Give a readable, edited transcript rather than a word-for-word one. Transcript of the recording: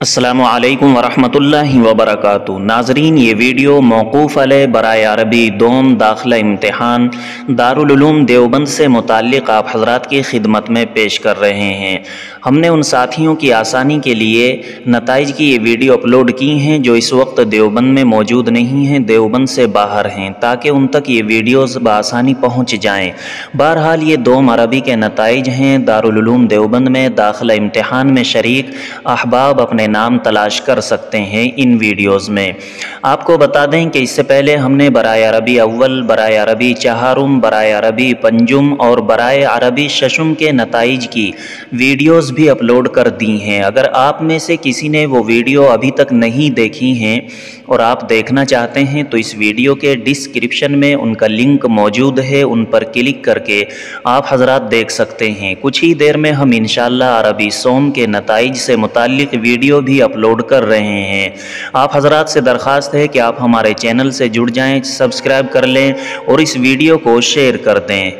السلام علیکم ورحمۃ اللہ وبرکاتہ۔ ناظرین، یہ ویڈیو موقوف علیہ برائے عربی دوم داخلہ امتحان دارالعلوم دیوبند سے متعلق آپ حضرات کی خدمت میں پیش کر رہے ہیں۔ ہم نے ان ساتھیوں کی آسانی کے لیے نتائج کی یہ ویڈیو اپلوڈ کی ہیں جو اس وقت دیوبند میں موجود نہیں ہیں، دیوبند سے باہر ہیں، تاکہ ان تک یہ ویڈیوز بآسانی پہنچ جائیں۔ بہرحال یہ دوم عربی کے نتائج ہیں۔ دارالعلوم دیوبند میں داخلہ امتحان میں شریک احباب اپنے نام تلاش کر سکتے ہیں ان ویڈیوز میں۔ آپ کو بتا دیں کہ اس سے پہلے ہم نے برائے عربی اول، برائے عربی چہارم، برائے عربی پنجم اور برائے عربی ششم کے نتائج کی ویڈیوز بھی اپلوڈ کر دی ہیں۔ اگر آپ میں سے کسی نے وہ ویڈیو ابھی تک نہیں دیکھی ہیں اور آپ دیکھنا چاہتے ہیں تو اس ویڈیو کے ڈسکرپشن میں ان کا لنک موجود ہے، ان پر کلک کر کے آپ حضرات دیکھ سکتے ہیں۔ کچھ ہی دیر میں ہم انشاءاللہ عربی سوم کے نتائج سے متعلق ویڈیو بھی اپلوڈ کر رہے ہیں۔ آپ حضرات سے درخواست ہے کہ آپ ہمارے چینل سے جڑ جائیں، سبسکرائب کر لیں اور اس ویڈیو کو شیئر کر دیں۔